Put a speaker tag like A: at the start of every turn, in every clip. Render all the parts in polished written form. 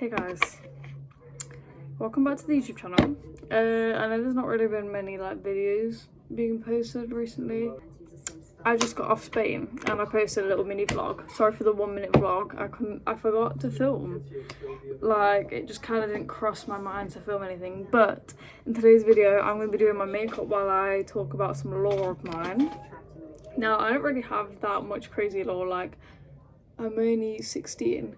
A: Hey guys, welcome back to the YouTube channel. I know there's not really been many like videos being posted recently. I just got off Spain and I posted a little mini vlog. Sorry for the 1 minute vlog. I forgot to film. Like, it just kind of didn't cross my mind to film anything. But in today's video, I'm going to be doing my makeup while I talk about some lore of mine. Now, I don't really have that much crazy lore. Like, I'm only 16.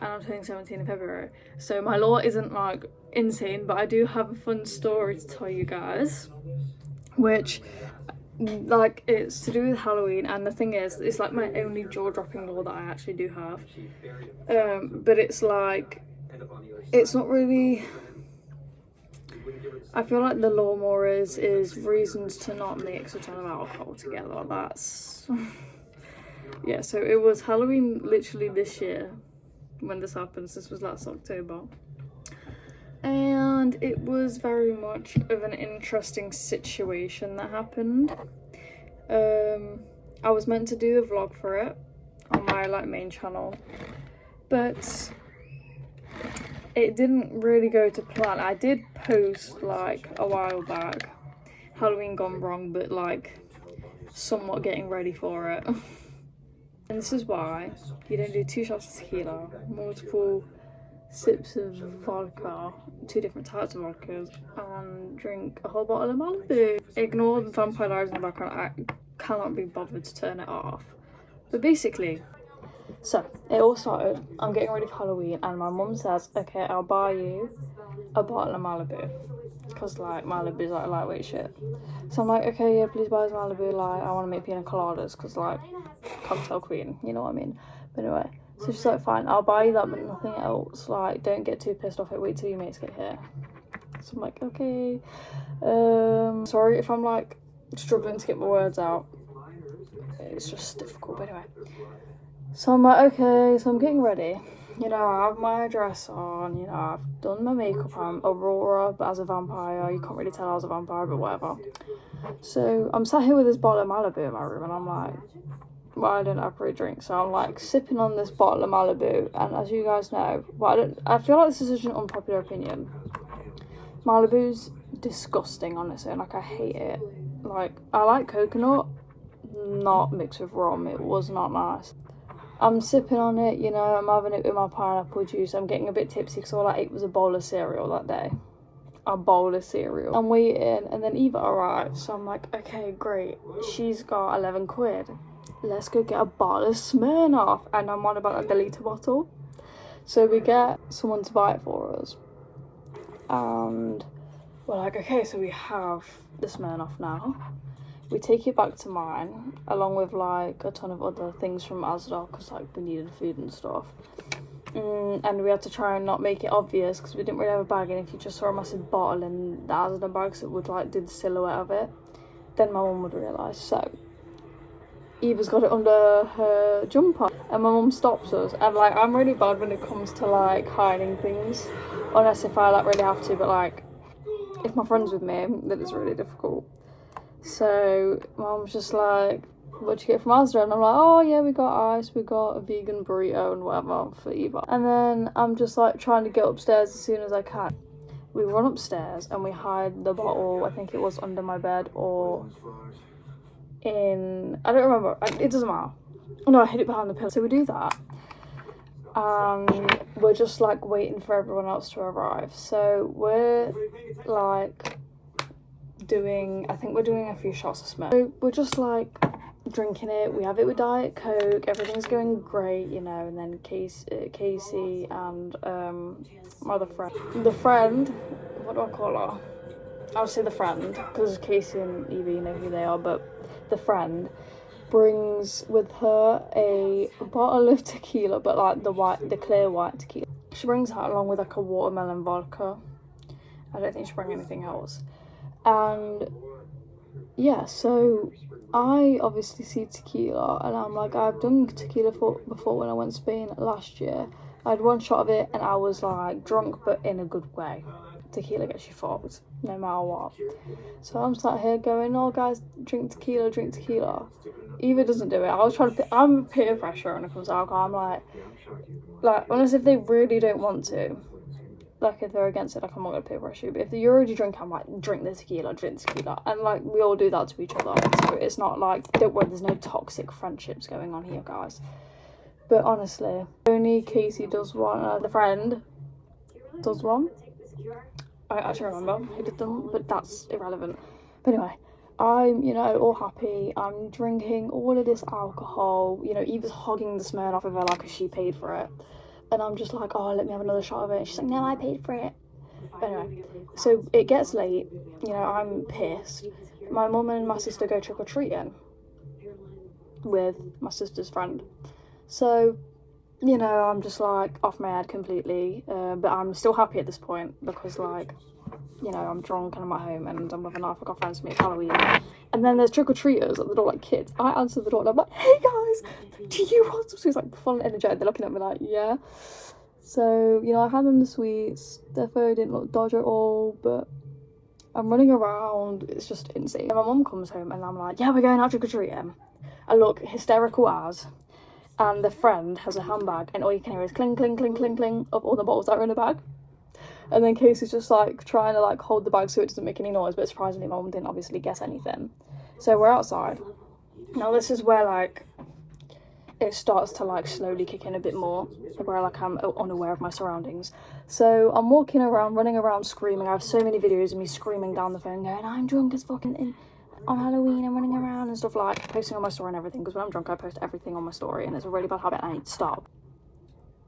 A: And I'm turning 17 in February, so my lore isn't like insane, but I do have a fun story to tell you guys, which like it's to do with Halloween. And the thing is, it's like my only jaw-dropping lore that I actually do have, but it's like, it's not really, I feel like the lore more is reasons to not mix a ton of alcohol together. That's yeah, so it was Halloween literally this year when this happens. This was last October, and it was very much of an interesting situation that happened. I was meant to do a vlog for it on my like main channel, but it didn't really go to plan. I did post like a while back Halloween gone wrong, but like somewhat getting ready for it. And this is why you don't do 2 shots of tequila, multiple sips of vodka, 2 different types of vodkas, and drink a whole bottle of Malibu. Ignore the Vampire Diaries in the background. I cannot be bothered to turn it off. But basically, so it all started. I'm getting ready for Halloween, and my mum says, "Okay, I'll buy you a bottle of Malibu," because like Malibu's like lightweight shit. So I'm like, okay, yeah, please buy us Malibu. Like, I want to make pina coladas, because like cocktail queen, you know what I mean. But anyway, so she's like, fine, I'll buy you that, but nothing else. Like, don't get too pissed off it. Wait till your mates get here. So I'm like, okay. Sorry if I'm like struggling to get my words out. It's just difficult. But anyway, so I'm like, okay. So I'm getting ready. You know, I have my dress on, you know, I've done my makeup. I'm Aurora, but as a vampire. You can't really tell I was a vampire, but whatever. So I'm sat here with this bottle of Malibu in my room, and I'm like, well, I don't have a drink, so I'm like sipping on this bottle of Malibu. And as you guys know, well, I feel like this is such an unpopular opinion. Malibu's disgusting, honestly. Like, I hate it. Like, I like coconut, not mixed with rum. It was not nice. I'm sipping on it, you know, I'm having it with my pineapple juice. I'm getting a bit tipsy because all I ate was a bowl of cereal that day. A bowl of cereal. I'm waiting, and then Eva arrives. So I'm like, okay, great. She's got 11 quid. Let's go get a bottle of Smirnoff. And I'm on about the litre bottle. So we get someone to buy it for us. And we're like, okay, so we have the Smirnoff now. We take it back to mine, along with like a ton of other things from Asda, because like we needed food and stuff. And we had to try and not make it obvious, because we didn't really have a bag, and if you just saw a massive bottle in the Asda bags, it would like do the silhouette of it. Then my mum would realise. So Eva's got it under her jumper, and my mum stops us. And like, I'm really bad when it comes to like hiding things, unless if I like really have to, but like if my friend's with me, then it's really difficult. So mum's just like, what'd you get from Asda? And I'm like, oh yeah, we got ice, we got a vegan burrito and whatever for Eva. And then I'm just like trying to get upstairs as soon as I can. We run upstairs and we hide the bottle. I think it was under my bed or in, I don't remember, it doesn't matter. No, I hid it behind the pillow. So we do that, and we're just like waiting for everyone else to arrive. So we're like I think we're doing a few shots of Smurf. So we're just like drinking it. We have it with Diet Coke. Everything's going great, you know. And then Casey and my other friend. The friend, what do I call her? I'll say the friend, because Casey and Evie, you know who they are. But the friend brings with her a bottle of tequila, but like the clear white tequila. She brings that along with like a watermelon vodka. I don't think she brings anything else. And yeah, so I obviously see tequila, and I'm like, I've done tequila before when I went to Spain last year. I had 1 shot of it, and I was like drunk, but in a good way. tequila gets you fucked, no matter what. So I'm sat here going, oh guys, drink tequila. Eva doesn't do it. I was trying to, I'm peer pressure when it comes to alcohol. I'm like, honestly, if they really don't want to, like, if they're against it, like, I'm not gonna peer pressure you. But if you're already drinking, I'm like, drink the tequila. And, like, we all do that to each other. So it's not like, don't worry, there's no toxic friendships going on here, guys. But honestly, only Casey does one, the friend does one. I actually remember who did them, but that's irrelevant. But anyway, I'm, you know, all happy. I'm drinking all of this alcohol. You know, Eva's hogging the Smirnoff of her like she paid for it. And I'm just like, oh, let me have another shot of it. And she's like, no, I paid for it. But anyway, so it gets late. You know, I'm pissed. My mum and my sister go trick-or-treating with my sister's friend. So, you know, I'm just like off my head completely. But I'm still happy at this point because, like, you know, I'm drunk and I'm at home and I'm with I've got friends with me at Halloween. And then there's trick-or-treaters at the door, like kids. I answer the door and I'm like, hey guys, do you want some sweets? Like, full and energetic. They're looking at me like, yeah. So, you know, I had them the sweets. Their photo didn't look dodgy at all, but I'm running around. It's just insane. And my mum comes home and I'm like, yeah, we're going out trick-or-treating. I look hysterical as. And the friend has a handbag and all you can hear is cling, cling, cling, cling, cling of all the bottles that are in the bag. And then Casey's just like trying to like hold the bag so it doesn't make any noise, but surprisingly Mum didn't obviously guess anything. So we're outside. Now this is where like it starts to like slowly kick in a bit more, where like I'm unaware of my surroundings. So I'm walking around, running around, screaming. I have so many videos of me screaming down the phone going, I'm drunk as fucking on Halloween and running around and stuff, like posting on my story and everything, because when I'm drunk I post everything on my story and it's a really bad habit and I need to stop.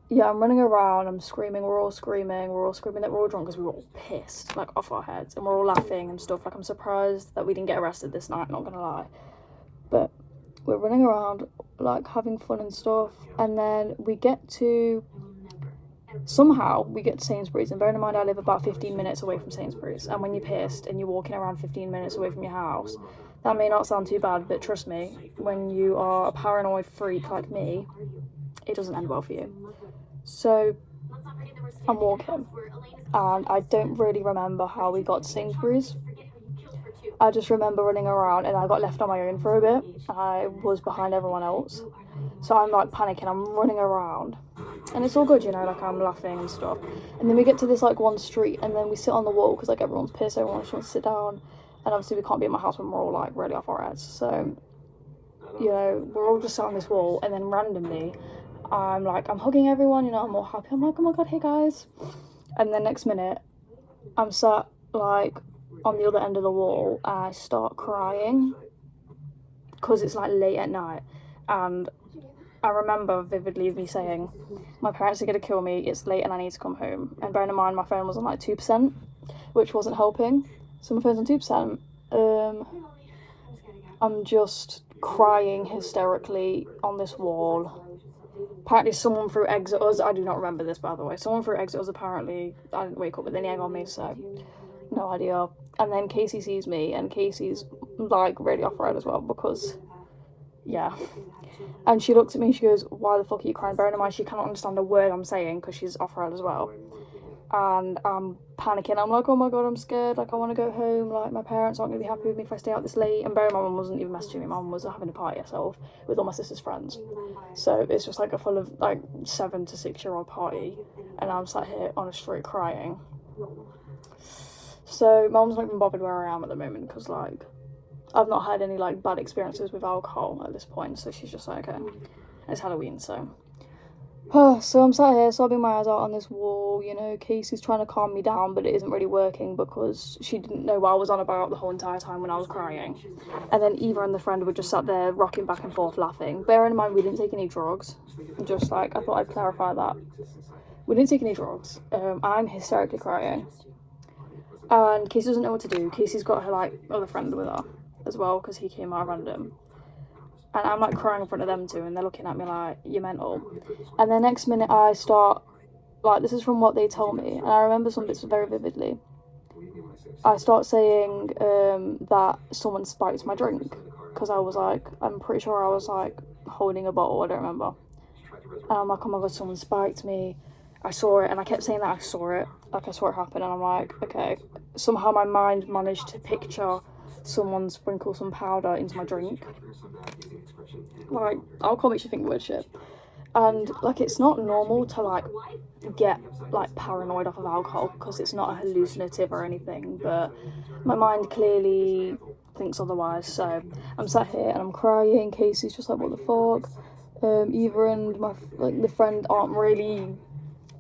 A: Yeah, I'm running around, I'm screaming, we're all screaming that we're all drunk because we were all pissed, like, off our heads, and we're all laughing and stuff. Like, I'm surprised that we didn't get arrested this night, not gonna lie. But we're running around, like, having fun and stuff, and then we get to Sainsbury's, and bearing in mind I live about 15 minutes away from Sainsbury's, and when you're pissed and you're walking around 15 minutes away from your house, that may not sound too bad, but trust me, when you are a paranoid freak like me, it doesn't end well for you. So I'm walking and I don't really remember how we got to Sainsbury's. I just remember running around and I got left on my own for a bit. I was behind everyone else, so I'm like panicking, I'm running around and it's all good, you know, like I'm laughing and stuff. And then we get to this like one street and then we sit on the wall because like everyone's pissed, everyone just wants to sit down, and obviously we can't be at my house when we're all like really off our heads. So, you know, we're all just sat on this wall and then randomly I'm hugging everyone, you know, I'm all happy. I'm like, oh my god, hey guys. And then next minute, I'm sat, like, on the other end of the wall, and I start crying. Because it's, like, late at night. And I remember vividly me saying, my parents are going to kill me, it's late and I need to come home. And bearing in mind, my phone was on, like, 2%, which wasn't helping. So my phone's on 2%. I'm just crying hysterically on this wall. Apparently someone threw eggs at us. I do not remember this, by the way. Someone threw eggs at us, apparently. I didn't wake up with any egg on me, so no idea. And then Casey sees me, and Casey's, like, really off her head as well, because, yeah. And she looks at me and she goes, why the fuck are you crying? Bearing in mind, she cannot understand a word I'm saying, because she's off her head as well. And I'm panicking. I'm like, oh my god, I'm scared. Like, I want to go home. Like, my parents aren't going to be happy with me if I stay out this late. And bearing in mind, my mum wasn't even messaging me. My mum was having a party herself with all my sister's friends. So it's just like a full of like 7 to 6 year old party. And I'm sat here on a street crying. So my mum's not even bothered where I am at the moment because, like, I've not had any like bad experiences with alcohol at this point. So she's just like, okay, it's Halloween, so. So I'm sat here sobbing my eyes out on this wall, you know. Casey's trying to calm me down, but it isn't really working because she didn't know what I was on about the whole entire time when I was crying. And then Eva and the friend were just sat there rocking back and forth laughing. Bearing in mind we didn't take any drugs, just like, I thought I'd clarify that. We didn't take any drugs. I'm hysterically crying. And Casey doesn't know what to do. Casey's got her like other friend with her as well because he came out random. And I'm like crying in front of them too, and they're looking at me like, you're mental. And the next minute I start, like, this is from what they told me, and I remember some bits very vividly. I start saying that someone spiked my drink, because I was like, I'm pretty sure I was like holding a bottle, I don't remember. And I'm like, oh my god, someone spiked me. I saw it, and I kept saying that I saw it, like I saw it happen, and I'm like, okay. Somehow my mind managed to picture someone sprinkle some powder into my drink. Like, alcohol makes you think weird shit. And, like, it's not normal to, like, get, like, paranoid off of alcohol, because it's not a hallucinative or anything, but my mind clearly thinks otherwise. So I'm sat here and I'm crying. Casey's just like, what the fuck? Eva and my, like, the friend aren't really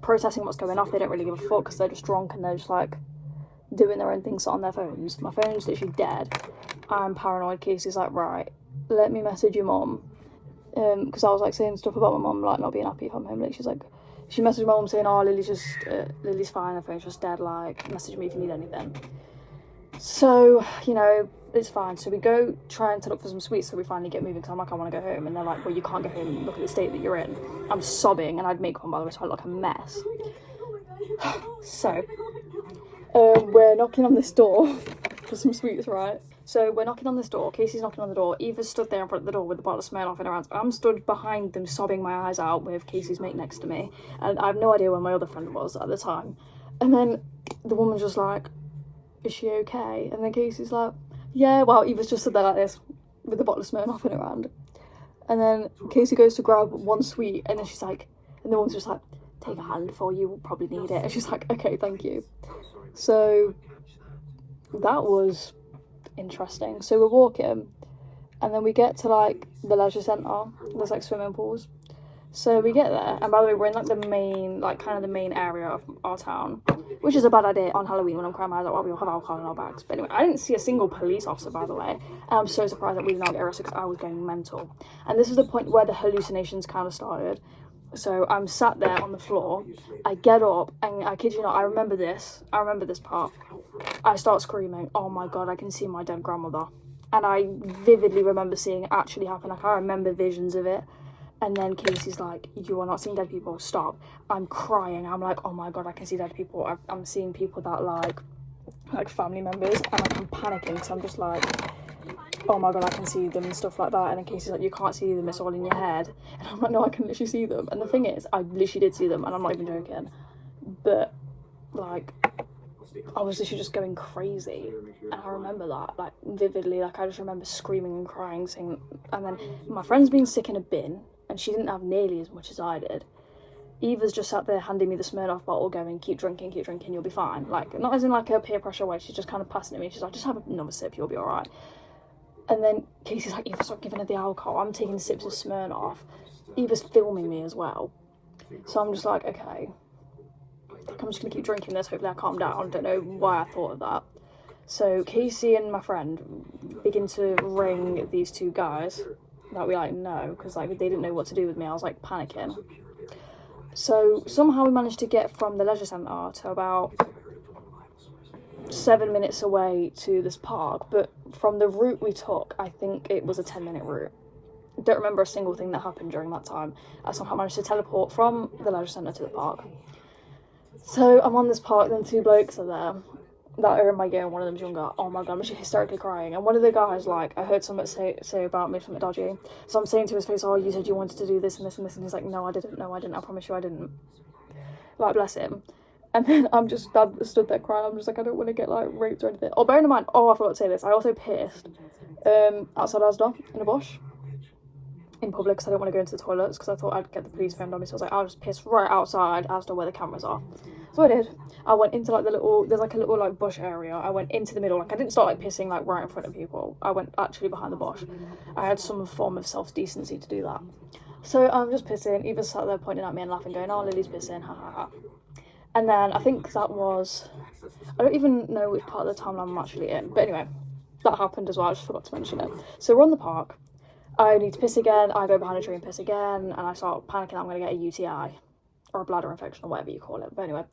A: protesting what's going off. They don't really give a fuck, because they're just drunk and they're just, like, doing their own things on their phones. My phone's literally dead. I'm paranoid. Casey's like, right, let me message your mum. Because I was, like, saying stuff about my mum, like, not being happy if I'm home late. She's like, she messaged my mum saying, oh, Lily's fine, her phone's just dead, like, message me if you need anything. So, you know, it's fine. So we go try and set up for some sweets, so we finally get moving, because I'm like, I want to go home. And they're like, well, you can't go home, look at the state that you're in. I'm sobbing, and I'd make one, by the way, so I look like a mess. So, we're knocking on this door for some sweets, right? So we're knocking on this door, Casey's knocking on the door, Eva's stood there in front of the door with the bottle of Smirnoff in her hands. I'm stood behind them sobbing my eyes out with Casey's mate next to me, and I have no idea where my other friend was at the time. And then the woman's just like, is she okay? And then Casey's like, yeah, well, Eva's just stood there like this with the bottle of Smirnoff in her hand. And then Casey goes to grab one sweet, and then she's like, and the woman's just like, take a handful, you will probably need it. And she's like, okay, thank you. So that was interesting. So we're walking, and then we get to, like, the leisure centre. There's, like, swimming pools. So we get there, and by the way, we're in, like, the main, like, kind of the main area of our town, which is a bad idea on Halloween when I'm crying my eyes out while we all have alcohol in our bags. But anyway, I didn't see a single police officer, by the way, and I'm so surprised that we did not get arrested, because I was going mental. And this is the point where the hallucinations kind of started. So I'm sat there on the floor, I get up, and I kid you not, I remember this part. I start screaming, oh my god, I can see my dead grandmother. And I vividly remember seeing it actually happen, like, I remember visions of it. And then Casey's like, you are not seeing dead people, stop. I'm crying, I'm like, oh my god, I can see dead people. I'm seeing people that, like family members, and, like, I'm panicking, because I'm just like, oh my god, I can see them and stuff like that. And then Casey's like, you can't see them, it's all in your head. And I'm like, no, I can literally see them. And the thing is, I literally did see them, and I'm not even joking. But, like, I was literally just going crazy. And I remember that, like, vividly. Like, I just remember screaming and crying, saying, and then my friend's been sick in a bin, and she didn't have nearly as much as I did. Eva's just sat there handing me the Smirnoff bottle, going, keep drinking, you'll be fine. Like, not as in, like, a peer pressure way, she's just kind of passing it to me. She's like, just have another sip, you'll be alright. And then Casey's like, Eva, stop giving her the alcohol. I'm taking sips of Smirnoff. Eva's filming me as well. So I'm just like, okay. I'm just going to keep drinking this. Hopefully I calm down. I don't know why I thought of that. So Casey and my friend begin to ring these two guys that we, like, know. Because, like, they didn't know what to do with me. I was, like, panicking. So somehow we managed to get from the leisure centre to about 7 minutes away to this park, but from the route we took, I think it was a 10-minute route. Don't remember a single thing that happened during that time. I somehow managed to teleport from the leisure centre to the park. So I'm on this park, then two blokes are there that are in my year, and one of them's younger. Oh my god, I'm actually hysterically crying. And one of the guys, like, I heard something say about me, something dodgy. So I'm saying to his face, oh, you said you wanted to do this and this and this, and he's like, no, I didn't, I promise you I didn't. Like, bless him. And then I'm just stood there crying. I'm just like, I don't want to get, like, raped or anything. Oh, bearing in mind, I forgot to say this. I also pissed outside Asda in a bush in public, because I didn't want to go into the toilets, because I thought I'd get the police filmed on me. So I was like, I'll just piss right outside Asda where the cameras are. So I did. I went into, like, there's, like, a little, like, bush area. I went into the middle. Like, I didn't start, like, pissing, like, right in front of people. I went actually behind the bush. I had some form of self-decency to do that. So I'm just pissing. Eva sat there pointing at me and laughing, going, oh, Lily's pissing, ha ha ha. And then I think that was, I don't even know which part of the timeline I'm actually in. But anyway, that happened as well. I just forgot to mention it. So we're on the park. I need to piss again. I go behind a tree and piss again. And I start panicking I'm going to get a UTI. Or a bladder infection, or whatever you call it. But anyway,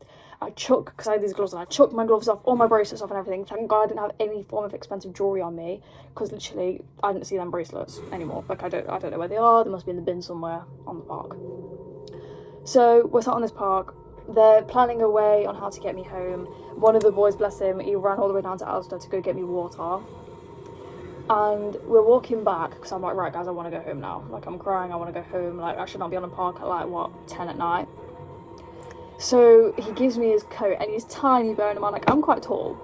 A: I chuck, because I had these gloves on, I chucked my gloves off, all my bracelets off and everything. Thank God I didn't have any form of expensive jewellery on me, because literally, I didn't see them bracelets anymore. Like, I don't know where they are. They must be in the bin somewhere on the park. So, we're sat on this park. They're planning a way on how to get me home. One of the boys, bless him, he ran all the way down to Asda to go get me water. And we're walking back, because I'm like, right, guys, I want to go home now. Like, I'm crying, I want to go home. Like, I should not be on the park at, like, what, 10 at night? So he gives me his coat, and he's tiny, bearing in mind, like, I'm quite tall,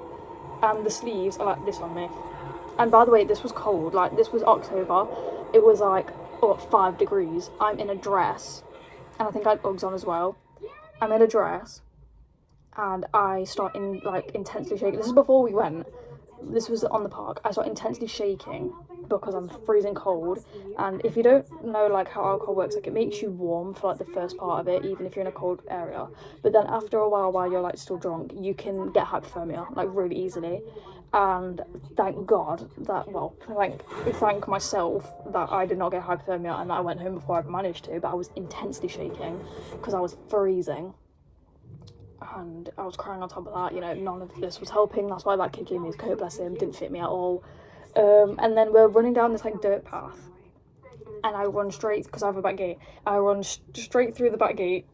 A: and the sleeves are like this on me. And by the way, this was cold, like, this was October, it was like, 5 degrees, I'm in a dress, and I think I had Uggs on as well. I'm in a dress, and I start intensely shaking. This is before we went. This was on the park. I start intensely shaking because I'm freezing cold. And if you don't know like how alcohol works, like it makes you warm for like the first part of it, even if you're in a cold area. But then after a while you're like still drunk, you can get hypothermia like really easily. And thank God that, well, thank myself that I did not get hypothermia and that I went home before I managed to. But I was intensely shaking because I was freezing. And I was crying on top of that, you know, none of this was helping. That's why that kid gave me his coat, bless him, didn't fit me at all. And then we're running down this like dirt path, and I run straight, because I have a back gate, I run straight through the back gate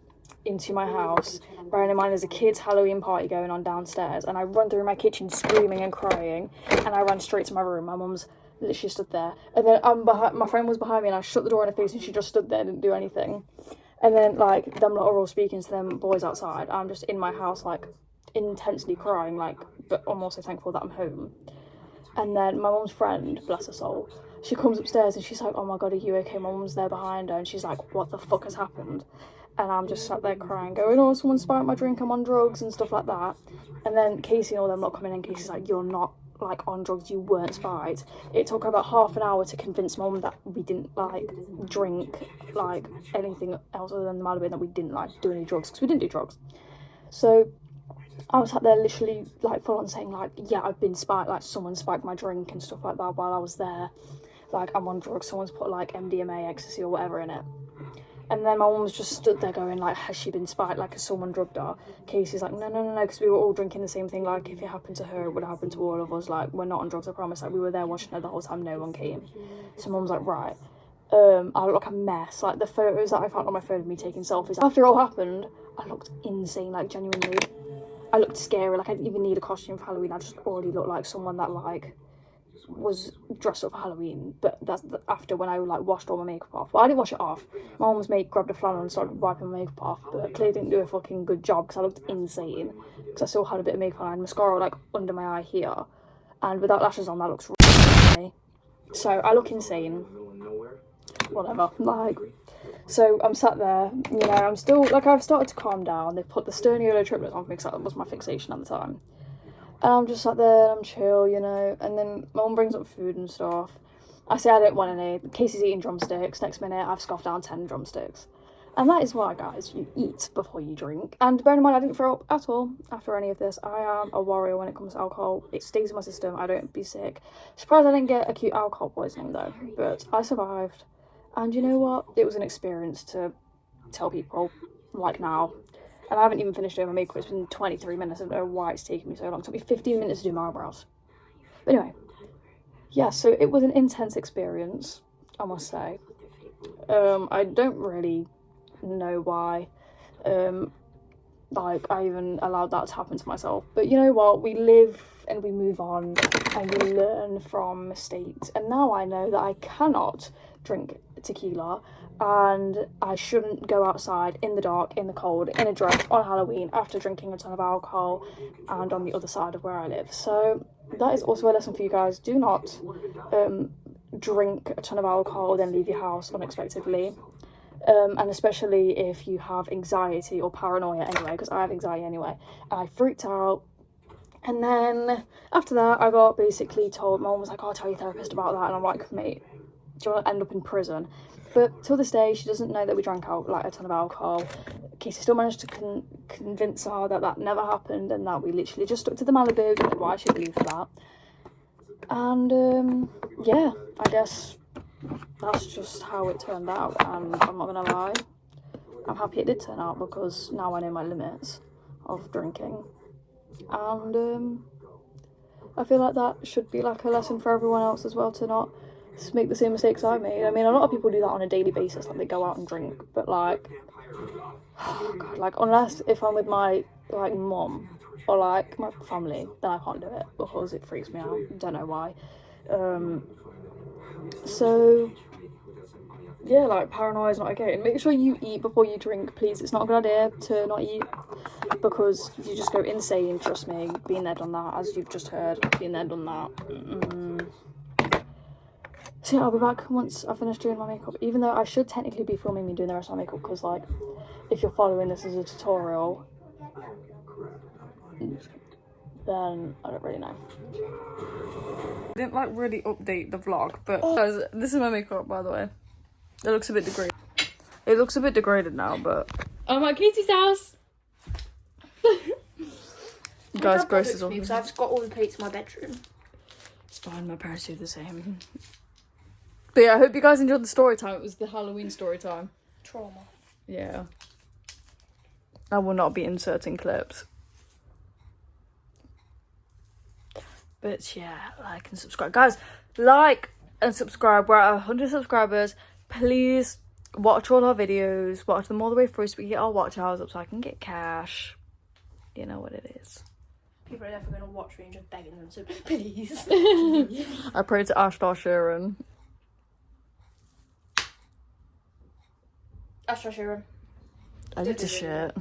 A: into my house, bearing in mind there's a kid's Halloween party going on downstairs, and I run through my kitchen screaming and crying, and I ran straight to my room. My mum's literally stood there, and then my friend was behind me, and I shut the door in her face, and she just stood there, didn't do anything. And then, like, them lot are all speaking to them boys outside. I'm just in my house, like, intensely crying, like, but I'm also thankful that I'm home. And then my mum's friend, bless her soul, she comes upstairs and she's like, oh my God, are you okay? My mum's there behind her. And she's like, what the fuck has happened? And I'm just sat there crying, going, oh, someone spiked my drink, I'm on drugs and stuff like that. And then Casey and all them lot coming in, Casey's like, you're not, like, on drugs, you weren't spiked. It took about half an hour to convince mum that we didn't, like, drink, like, anything else other than the Malibu, and that we didn't, like, do any drugs, because we didn't do drugs. So I was sat there literally, like, full on saying, like, yeah, I've been spiked, like, someone spiked my drink and stuff like that while I was there. Like, I'm on drugs, someone's put, like, MDMA, ecstasy or whatever in it. And then my mum was just stood there going, like, has she been spiked? Like, has someone drugged her? Casey's like, no, because we were all drinking the same thing. Like, if it happened to her, it would happen to all of us. Like, we're not on drugs, I promise. Like, we were there watching her the whole time, no one came. So mum's like, right. I look like a mess. Like, the photos that I found on my phone of me taking selfies, after it all happened, I looked insane, like, genuinely. I looked scary. Like, I didn't even need a costume for Halloween. I just already looked like someone that, like, was dressed up for Halloween. But that's after, when I, like, washed all my makeup off. Well, I didn't wash it off. My mum's mate grabbed a flannel and started wiping my makeup off, but clearly didn't do a fucking good job because I looked insane, because I still had a bit of makeup on. I had mascara, like, under my eye here, and without lashes on, that looks really. So I look insane. Whatever, like. So I'm sat there, you know, I'm still, like, I've started to calm down. They've put the Sterniolo triplets on me because that was my fixation at the time. And I'm just sat there, I'm chill, you know, and then my mum brings up food and stuff. I say I don't want any. Casey's eating drumsticks. Next minute, I've scoffed down 10 drumsticks. And that is why, guys, you eat before you drink. And bear in mind, I didn't throw up at all after any of this. I am a warrior when it comes to alcohol. It stays in my system. I don't be sick. Surprised I didn't get acute alcohol poisoning, though. But I survived. And you know what? It was an experience to tell people, like now. And I haven't even finished doing my makeup. It's been 23 minutes. I don't know why it's taken me so long. It took me 15 minutes to do my eyebrows. But anyway. Yeah, so it was an intense experience, I must say. I don't really know why, like, I even allowed that to happen to myself. But you know what? We live and we move on and we learn from mistakes. And now I know that I cannot drink tequila and I shouldn't go outside in the dark, in the cold, in a dress on Halloween after drinking a ton of alcohol and on the other side of where I live. So that is also a lesson for you guys. Do not drink a ton of alcohol, then leave your house unexpectedly. And especially if you have anxiety or paranoia anyway, because I have anxiety anyway. And I freaked out. And then after that, I got basically told, my mum was like, oh, I'll tell your therapist about that. And I'm like, mate, do you want to end up in prison? But till this day, she doesn't know that we drank out, like, a ton of alcohol. Casey still managed to convince her that that never happened and that we literally just stuck to the Malibu. Don't know why she believed that. And, yeah, I guess that's just how it turned out. And I'm not going to lie, I'm happy it did turn out, because now I know my limits of drinking. And I feel like that should be, like, a lesson for everyone else as well, to not make the same mistakes I made. I mean, a lot of people do that on a daily basis, like, they go out and drink, but, like, oh God, like, unless if I'm with my, like, mum or, like, my family, then I can't do it, because it freaks me out. Don't know why. So yeah, like, paranoia is not okay. And make sure you eat before you drink, please. It's not a good idea to not eat, because you just go insane, trust me. Been there, done that, as you've just heard. Been there, done that. So yeah, I'll be back once I finish doing my makeup, even though I should technically be filming me doing the rest of my makeup, because, like, if you're following this as a tutorial, then I don't really know. I didn't, like, really update the vlog, but guys, this is my makeup, by the way. It looks a bit degraded. It looks a bit degraded now, but...
B: I'm at Katie's house.
A: Guys, Grace is all...
B: Because I've got all the plates in my bedroom.
A: It's fine, my parents do the same. But yeah, I hope you guys enjoyed the story time. It was the Halloween story time.
B: Trauma.
A: Yeah. I will not be inserting clips. But yeah, like and subscribe. Guys, like and subscribe. We're at 100 subscribers. Please watch all our videos. Watch them all the way through so we can get our watch hours up so I can get cash. You know what it is.
B: People are definitely going to watch me and just begging them to please.
A: I pray to Ashtar Sheeran.
B: Ashtar Sheeran.
A: I need to shit.